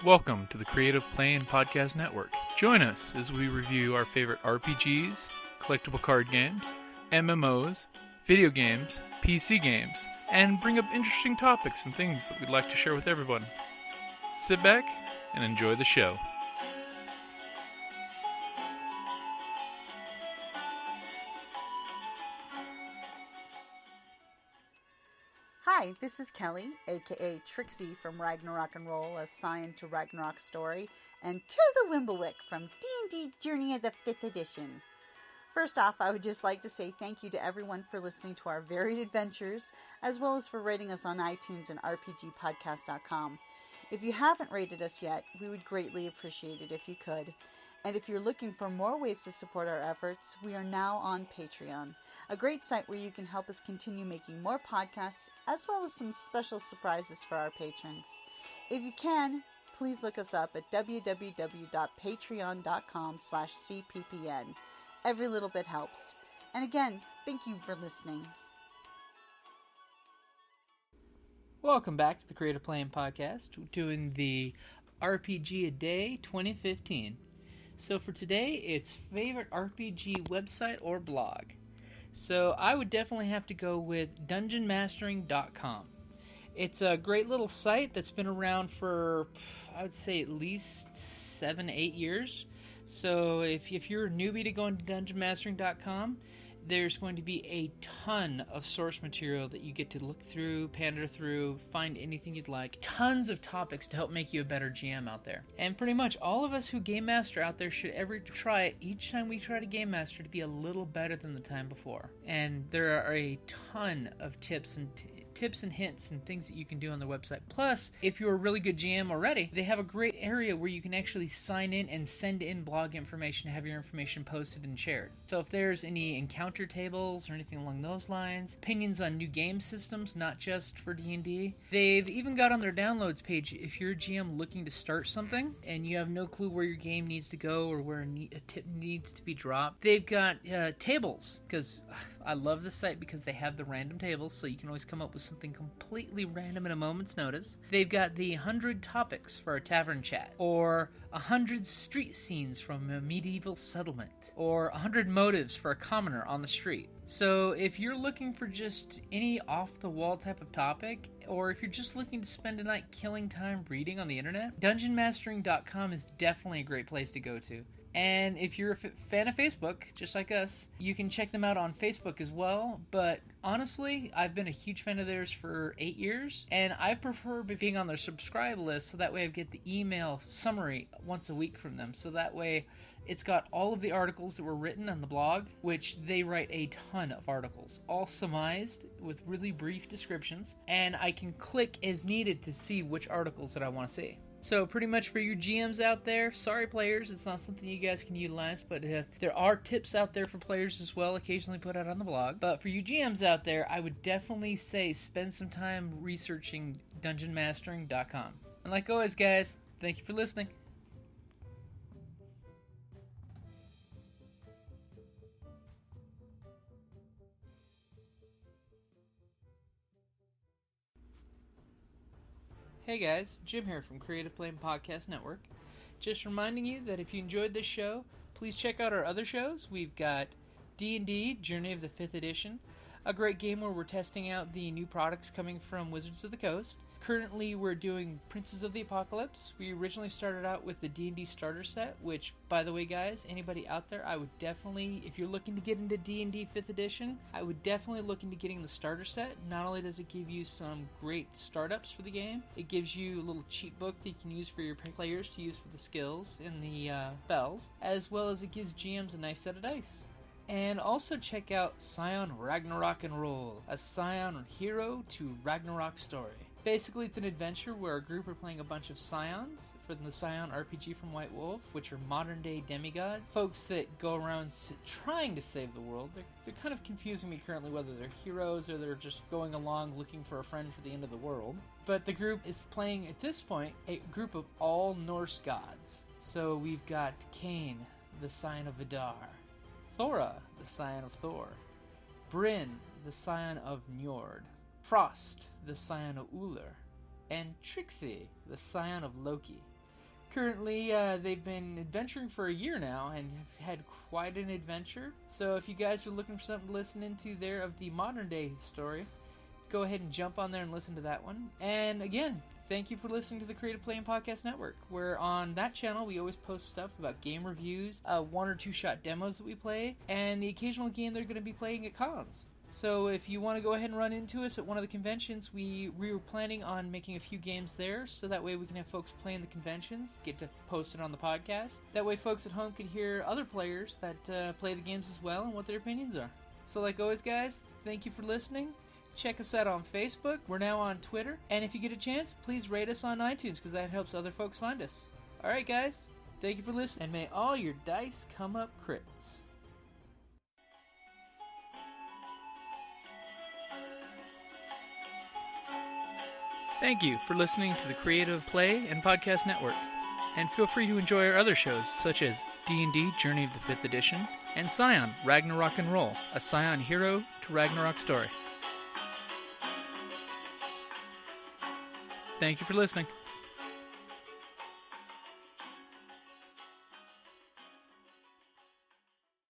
Welcome to the Creative Playing Podcast Network. Join us as we review our favorite RPGs, collectible card games, MMOs, video games, PC games, and bring up interesting topics and things that we'd like to share with everyone. Sit back and enjoy the show. Hi, this is Kelly, aka Trixie from Ragnarok and Roll, a Scion to Ragnarok story, and Tilda Wimblewick from D&D Journey of the 5th Edition. First off, I would just like to say thank you to everyone for listening to our varied adventures, as well as for rating us on iTunes and RPGpodcast.com. If you haven't rated us yet, we would greatly appreciate it if you could. And if you're looking for more ways to support our efforts, we are now on Patreon, a great site where you can help us continue making more podcasts, as well as some special surprises for our patrons. If you can, please look us up at www.patreon.com/cppn. Every little bit helps. And again, thank you for listening. Welcome back to the Creative Playing Podcast. We're doing the RPG a Day 2015. So for today, it's favorite RPG website or blog. So I would definitely have to go with dungeonmastering.com. It's a great little site that's been around for, I would say, at least 7-8 years. So if you're a newbie to going to dungeonmastering.com, there's going to be a ton of source material that you get to look through, pander through, find anything you'd like. Tons of topics to help make you a better GM out there. And pretty much all of us who Game Master out there should ever try, each time we try to Game Master, to be a little better than the time before. And there are a ton of tips and hints and things that you can do on their website. Plus, if you're a really good GM already, they have a great area where you can actually sign in and send in blog information, have your information posted and shared. So if there's any encounter tables or anything along those lines, opinions on new game systems, not just for D&D. They've even got on their downloads page, if you're a GM looking to start something and you have no clue where your game needs to go or where a tip needs to be dropped, they've got tables, because I love this site because they have the random tables, so you can always come up with something completely random at a moment's notice. They've got the 100 topics for a tavern chat, or 100 street scenes from a medieval settlement, or 100 motives for a commoner on the street. So if you're looking for just any off-the-wall type of topic, or if you're just looking to spend a night killing time reading on the internet, dungeonmastering.com is definitely a great place to go to. And if you're a fan of Facebook, just like us, you can check them out on Facebook as well. But honestly, I've been a huge fan of theirs for 8 years, and I prefer being on their subscribe list, so that way I get the email summary once a week from them. So that way it's got all of the articles that were written on the blog, which they write a ton of articles, all summarized with really brief descriptions, and I can click as needed to see which articles that I want to see. So pretty much for you GMs out there, sorry players, it's not something you guys can utilize, but there are tips out there for players as well, occasionally put out on the blog. But for you GMs out there, I would definitely say spend some time researching dungeonmastering.com. And like always, guys, thank you for listening. Hey guys, Jim here from Creative Playing Podcast Network. Just reminding you that if you enjoyed this show, please check out our other shows. We've got D&D Journey of the 5th Edition, a great game where we're testing out the new products coming from Wizards of the Coast. Currently, we're doing Princes of the Apocalypse. We originally started out with the D&D starter set, which, by the way, guys, anybody out there, I would definitely, if you're looking to get into D&D 5th Edition, I would definitely look into getting the starter set. Not only does it give you some great startups for the game, it gives you a little cheat book that you can use for your players to use for the skills and the spells, as well as it gives GMs a nice set of dice. And also check out Scion Ragnarok and Roll, a Scion hero to Ragnarok story. Basically, it's an adventure where a group are playing a bunch of Scions for the Scion RPG from White Wolf, which are modern-day demigod, folks that go around trying to save the world. They're kind of confusing me currently whether they're heroes or they're just going along looking for a friend for the end of the world. But the group is playing, at this point, a group of all Norse gods. So we've got Cain, the Scion of Vidar, Thora, the Scion of Thor, Bryn, the Scion of Njord, Frost, the Scion of Uller, and Trixie, the Scion of Loki. Currently, they've been adventuring for a year now and have had quite an adventure. So if you guys are looking for something to listen into there of the modern day story, go ahead and jump on there and listen to that one. And again, thank you for listening to the Creative Playing Podcast Network, where on that channel we always post stuff about game reviews, 1 or 2 shot demos that we play, and the occasional game they're going to be playing at cons. So if you want to go ahead and run into us at one of the conventions, we were planning on making a few games there, so that way we can have folks playing the conventions, get to post it on the podcast. That way folks at home can hear other players that play the games as well and what their opinions are. So like always, guys, thank you for listening. Check us out on Facebook. We're now on Twitter. And if you get a chance, please rate us on iTunes, because that helps other folks find us. Alright, guys. Thank you for listening. And may all your dice come up crits. Thank you for listening to the Creative Play and Podcast Network. And feel free to enjoy our other shows, such as D&D Journey of the 5th Edition and Scion Ragnarok and Roll, a Scion hero to Ragnarok story. Thank you for listening.